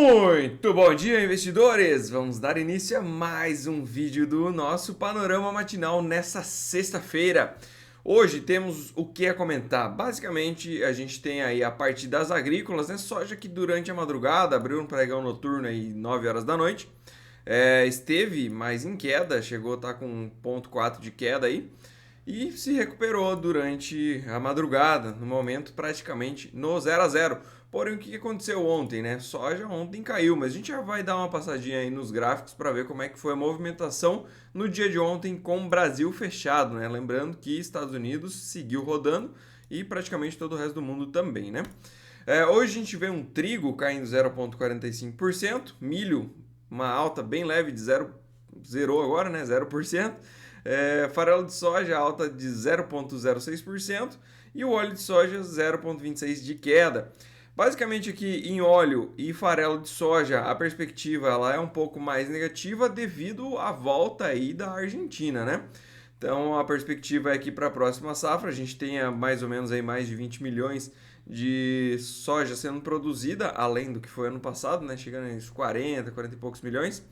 Muito bom dia, investidores! Vamos dar início a mais um vídeo do nosso Panorama Matinal nessa sexta-feira. Hoje temos o que a comentar. Basicamente, a gente tem aí a parte das agrícolas, né? Soja que durante a madrugada abriu um pregão noturno aí 9 horas da noite. Esteve mais em queda, chegou a estar com 1,4 de queda aí. E se recuperou durante a madrugada, no momento praticamente no 0 a 0. Porém, o que aconteceu ontem, né? Soja ontem caiu, mas a gente já vai dar uma passadinha aí nos gráficos para ver como é que foi a movimentação no dia de ontem com o Brasil fechado, né? Lembrando que Estados Unidos seguiu rodando e praticamente todo o resto do mundo também, né? Hoje a gente vê um trigo caindo 0,45%, milho uma alta bem leve de zerou agora, né? 0%. Farelo de soja alta de 0,06% e o óleo de soja 0,26% de queda. Basicamente aqui em óleo e farelo de soja a perspectiva ela é um pouco mais negativa devido à volta aí da Argentina, né? Então a perspectiva é que para a próxima safra a gente tenha mais ou menos aí mais de 20 milhões de soja sendo produzida, além do que foi ano passado, né? Chegando a 40 e poucos milhões.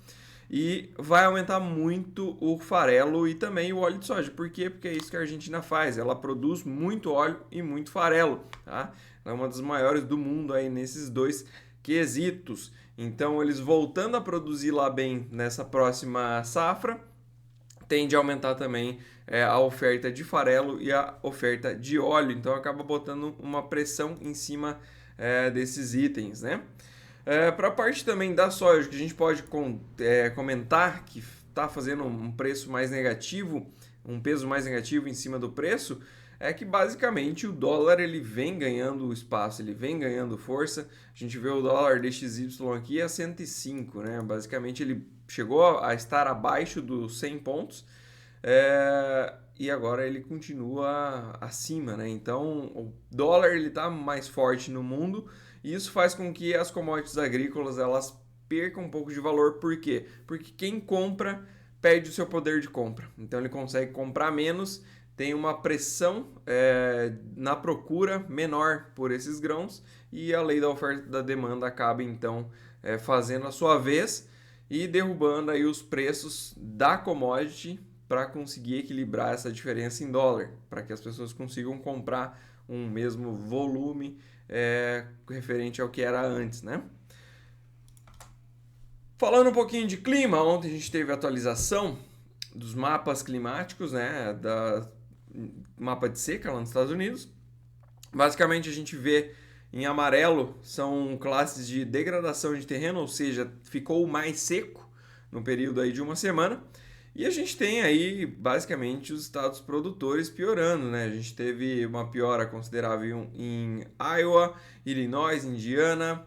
E vai aumentar muito o farelo e também o óleo de soja. Por quê? Porque é isso que a Argentina faz. Ela produz muito óleo e muito farelo, tá? Ela é uma das maiores do mundo aí nesses dois quesitos. Então, eles voltando a produzir lá bem nessa próxima safra, tende a aumentar também a oferta de farelo e a oferta de óleo. Então, acaba botando uma pressão em cima desses itens, né? Para a parte também da soja, que a gente pode comentar que está fazendo um preço mais negativo, um peso mais negativo em cima do preço, é que basicamente o dólar ele vem ganhando espaço, ele vem ganhando força. A gente vê o dólar DXY aqui a 105, né? Basicamente ele chegou a estar abaixo dos 100 pontos e agora ele continua acima, né? Então o dólar ele está mais forte no mundo. E isso faz com que as commodities agrícolas elas percam um pouco de valor. Por quê? Porque quem compra perde o seu poder de compra. Então ele consegue comprar menos, tem uma pressão na procura menor por esses grãos e a lei da oferta e da demanda acaba então fazendo a sua vez e derrubando aí os preços da commodity para conseguir equilibrar essa diferença em dólar, para que as pessoas consigam comprar um mesmo volume referente ao que era antes, né? Falando um pouquinho de clima, ontem a gente teve a atualização dos mapas climáticos, né? Da mapa de seca lá nos Estados Unidos. Basicamente a gente vê em amarelo são classes de degradação de terreno, ou seja, ficou mais seco no período aí de uma semana. E a gente tem aí, basicamente, os estados produtores piorando, né? A gente teve uma piora considerável em Iowa, Illinois, Indiana,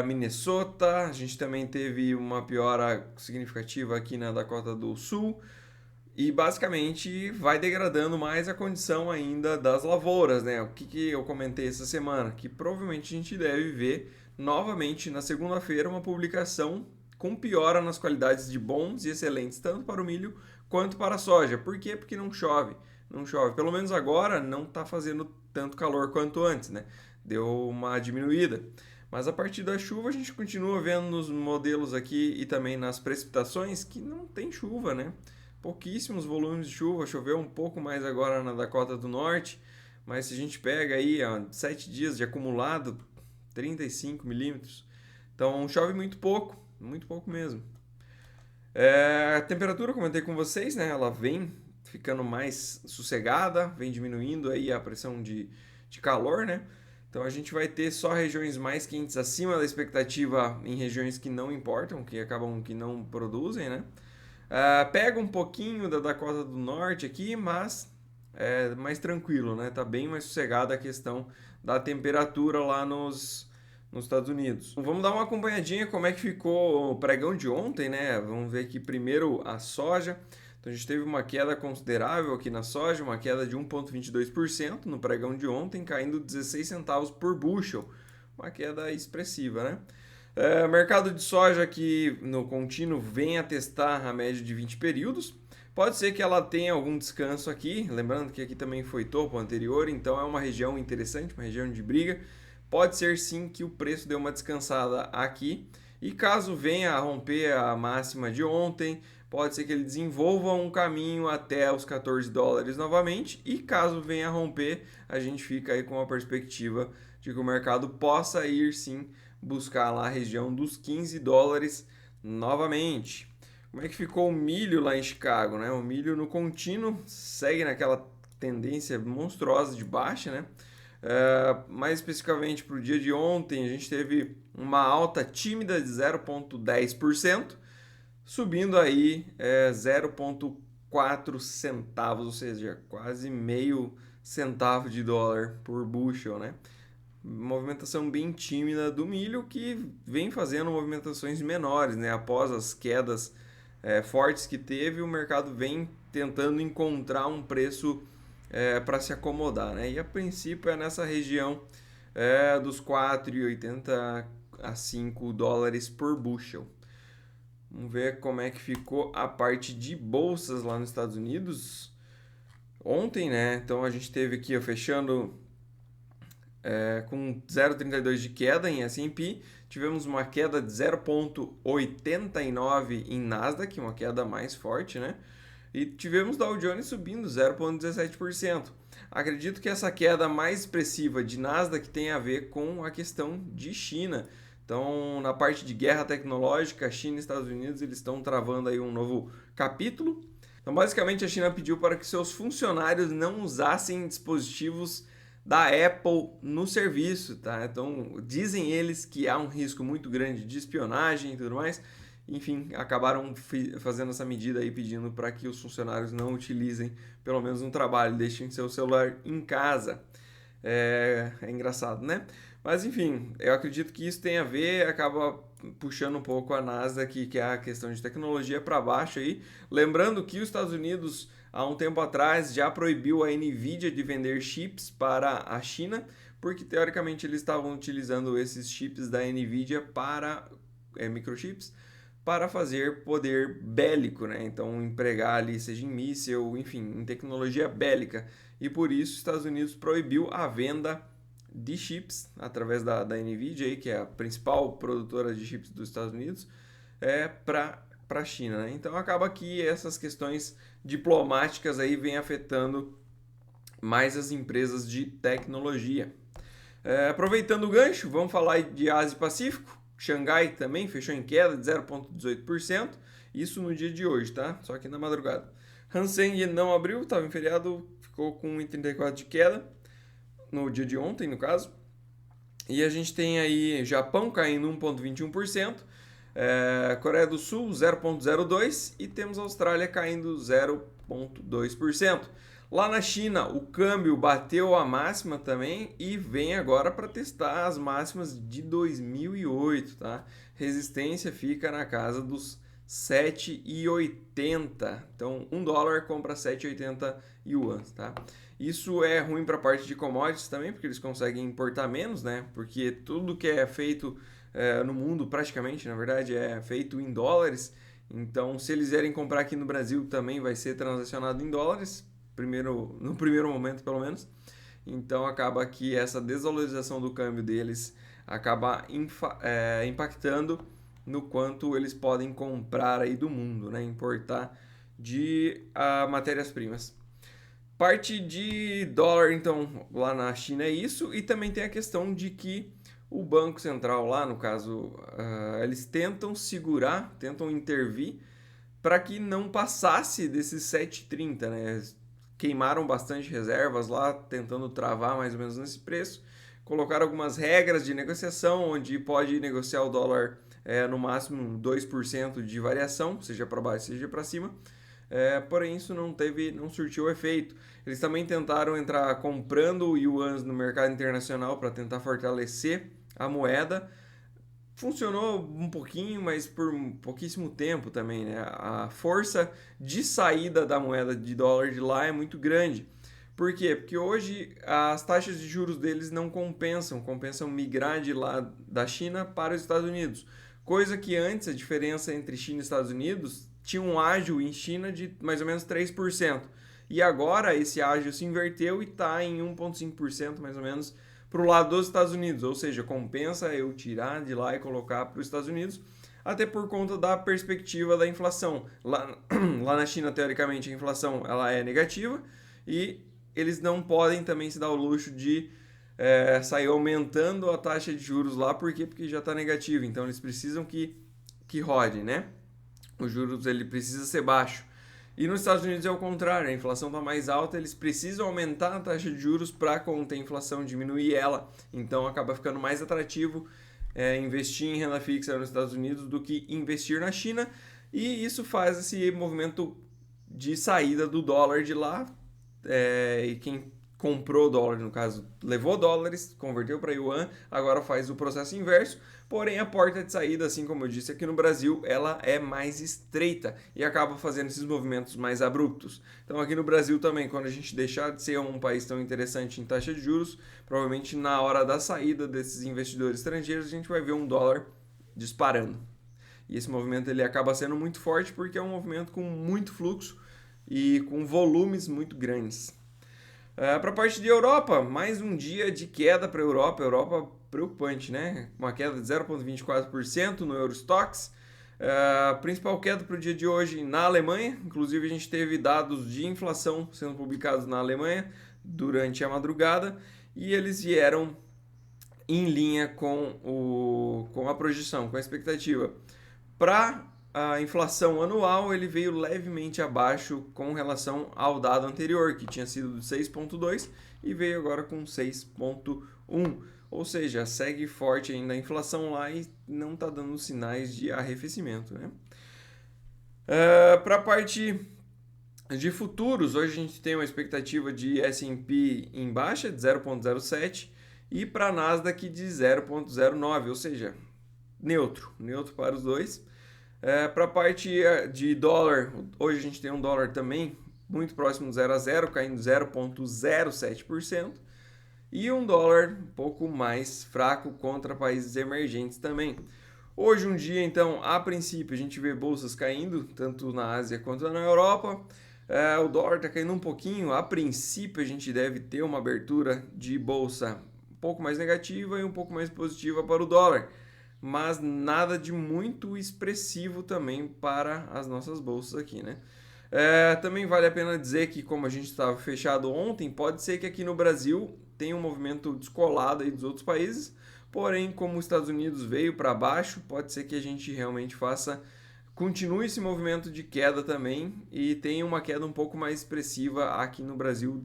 Minnesota. A gente também teve uma piora significativa aqui na Dakota do Sul. E, basicamente, vai degradando mais a condição ainda das lavouras, né? O que eu comentei essa semana? Que provavelmente a gente deve ver novamente na segunda-feira uma publicação com piora nas qualidades de bons e excelentes, tanto para o milho quanto para a soja. Por quê? Porque não chove. Não chove. Pelo menos agora não está fazendo tanto calor quanto antes, né? Deu uma diminuída. Mas a partir da chuva a gente continua vendo nos modelos aqui e também nas precipitações que não tem chuva, né? Pouquíssimos volumes de chuva. Choveu um pouco mais agora na Dakota do Norte, mas se a gente pega aí 7 dias de acumulado, 35 milímetros. Então chove muito pouco mesmo. A temperatura, comentei com vocês, né? Ela vem ficando mais sossegada, vem diminuindo aí a pressão de calor, né? Então a gente vai ter só regiões mais quentes acima da expectativa em regiões que não importam, que acabam que não produzem, né? Pega um pouquinho da Dakota do Norte aqui, mas é mais tranquilo, né? Tá bem mais sossegada a questão da temperatura lá nos Estados Unidos. Vamos dar uma acompanhadinha como é que ficou o pregão de ontem, né? Vamos ver aqui primeiro a soja. Então a gente teve uma queda considerável aqui na soja, uma queda de 1,22% no pregão de ontem, caindo 16 centavos por bushel. Uma queda expressiva, né? Mercado de soja que no contínuo vem a testar a média de 20 períodos. Pode ser que ela tenha algum descanso aqui, lembrando que aqui também foi topo anterior, então é uma região interessante, uma região de briga. pode ser sim que o preço dê uma descansada aqui. E caso venha a romper a máxima de ontem, pode ser que ele desenvolva um caminho até os 14 dólares novamente. E caso venha a romper, a gente fica aí com a perspectiva de que o mercado possa ir sim buscar lá a região dos 15 dólares novamente. Como é que ficou o milho lá em Chicago, né? O milho no contínuo segue naquela tendência monstruosa de baixa, né? Mais especificamente para o dia de ontem, a gente teve uma alta tímida de 0,10%, subindo aí 0,4 centavos, ou seja, quase meio centavo de dólar por bushel, né? Movimentação bem tímida do milho que vem fazendo movimentações menores, né? Após as quedas fortes que teve, o mercado vem tentando encontrar um preço para se acomodar, né? E a princípio é nessa região dos 4,80 a 5 dólares por bushel. Vamos ver como é que ficou a parte de bolsas lá nos Estados Unidos ontem, né? Então a gente teve aqui fechando com 0,32 de queda em S&P, tivemos uma queda de 0,89 em Nasdaq, uma queda mais forte, né? E tivemos Dow Jones subindo 0,17%. Acredito que essa queda mais expressiva de Nasdaq tem a ver com a questão de China. Então, na parte de guerra tecnológica, China e Estados Unidos eles estão travando aí um novo capítulo. Então, basicamente, a China pediu para que seus funcionários não usassem dispositivos da Apple no serviço, tá? Então, dizem eles que há um risco muito grande de espionagem e tudo mais. Enfim, acabaram fazendo essa medida aí, pedindo para que os funcionários não utilizem, pelo menos no trabalho, deixem seu celular em casa. É engraçado, né? Mas enfim, eu acredito que isso tem a ver, acaba puxando um pouco a Nasdaq, que é a questão de tecnologia, para baixo aí. Lembrando que os Estados Unidos, há um tempo atrás, já proibiu a Nvidia de vender chips para a China, porque teoricamente eles estavam utilizando esses chips da Nvidia para microchips, para fazer poder bélico, né? Então empregar ali, seja em míssil, enfim, em tecnologia bélica. E por isso os Estados Unidos proibiu a venda de chips através da Nvidia, que é a principal produtora de chips dos Estados Unidos, para a China, né? Então acaba que essas questões diplomáticas aí vêm afetando mais as empresas de tecnologia. Aproveitando o gancho, vamos falar de Ásia e Pacífico. Xangai também fechou em queda de 0,18%, isso no dia de hoje, tá? Só que na madrugada. Hang Seng não abriu, estava em feriado, ficou com 1,34 de queda, no dia de ontem, no caso. E a gente tem aí Japão caindo 1,21%, Coreia do Sul 0,02% e temos a Austrália caindo 0,2%. Lá na China, o câmbio bateu a máxima também e vem agora para testar as máximas de 2008, tá? Resistência fica na casa dos 7,80. Então, $1 compra 7,80 yuans, tá? Isso é ruim para a parte de commodities também, porque eles conseguem importar menos, né? Porque tudo que é feito no mundo, praticamente, na verdade, é feito em dólares. Então, se eles vierem comprar aqui no Brasil, também vai ser transacionado em dólares. No primeiro momento, pelo menos. Então acaba que essa desvalorização do câmbio deles acaba impactando no quanto eles podem comprar aí do mundo, né? Importar de matérias-primas. Parte de dólar, então, lá na China é isso. E também tem a questão de que o Banco Central lá, no caso, eles tentam segurar, tentam intervir para que não passasse desses 7,30, né? Queimaram bastante reservas lá, tentando travar mais ou menos nesse preço. Colocaram algumas regras de negociação, onde pode negociar o dólar no máximo 2% de variação, seja para baixo, seja para cima. Porém, isso não surtiu efeito. Eles também tentaram entrar comprando yuans no mercado internacional para tentar fortalecer a moeda. Funcionou um pouquinho, mas por pouquíssimo tempo também, né? A força de saída da moeda de dólar de lá é muito grande. Por quê? Porque hoje as taxas de juros deles não compensam migrar de lá da China para os Estados Unidos. Coisa que antes a diferença entre China e Estados Unidos tinha um ágio em China de mais ou menos 3%. E agora esse ágio se inverteu e está em 1,5% mais ou menos para o lado dos Estados Unidos, ou seja, compensa eu tirar de lá e colocar para os Estados Unidos, até por conta da perspectiva da inflação. Lá na China, teoricamente, a inflação ela é negativa e eles não podem também se dar o luxo de sair aumentando a taxa de juros lá, por quê? Porque já está negativo, então eles precisam que rode, né? Os juros ele precisa ser baixo. E nos Estados Unidos é o contrário, a inflação está mais alta, eles precisam aumentar a taxa de juros para conter a inflação, diminuir ela. Então acaba ficando mais atrativo investir em renda fixa nos Estados Unidos do que investir na China. E isso faz esse movimento de saída do dólar de lá. E quem comprou dólar, no caso, levou dólares, converteu para yuan, agora faz o processo inverso. Porém, a porta de saída, assim como eu disse aqui no Brasil, ela é mais estreita e acaba fazendo esses movimentos mais abruptos. Então, aqui no Brasil também, quando a gente deixar de ser um país tão interessante em taxa de juros, provavelmente na hora da saída desses investidores estrangeiros, a gente vai ver um dólar disparando. E esse movimento ele acaba sendo muito forte porque é um movimento com muito fluxo e com volumes muito grandes. Para a parte de Europa, mais um dia de queda para a Europa. Europa preocupante, né? Uma queda de 0,24% no Eurostoxx. Principal queda para o dia de hoje na Alemanha. Inclusive, a gente teve dados de inflação sendo publicados na Alemanha durante a madrugada e eles vieram em linha com a projeção, com a expectativa. Para a inflação anual, ele veio levemente abaixo com relação ao dado anterior, que tinha sido de 6,2 e veio agora com 6,1. Ou seja, segue forte ainda a inflação lá e não está dando sinais de arrefecimento, né? Para a parte de futuros, hoje a gente tem uma expectativa de S&P em baixa de 0,07 e para a Nasdaq de 0,09, ou seja, neutro para os dois. Para a parte de dólar, hoje a gente tem um dólar também muito próximo do 0 a 0, caindo 0,07%. E um dólar um pouco mais fraco contra países emergentes também. Hoje um dia, então, a princípio, a gente vê bolsas caindo, tanto na Ásia quanto na Europa. O dólar está caindo um pouquinho. A princípio, a gente deve ter uma abertura de bolsa um pouco mais negativa e um pouco mais positiva para o dólar. Mas nada de muito expressivo também para as nossas bolsas aqui, né? Também vale a pena dizer que, como a gente estava fechado ontem, pode ser que aqui no Brasil tenha um movimento descolado aí dos outros países, porém, como os Estados Unidos veio para baixo, pode ser que a gente realmente continue esse movimento de queda também e tenha uma queda um pouco mais expressiva aqui no Brasil,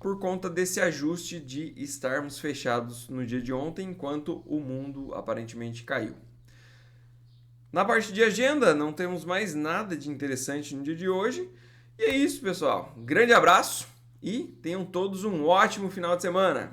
por conta desse ajuste de estarmos fechados no dia de ontem, enquanto o mundo aparentemente caiu. Na parte de agenda, não temos mais nada de interessante no dia de hoje. E é isso, pessoal. Grande abraço e tenham todos um ótimo final de semana.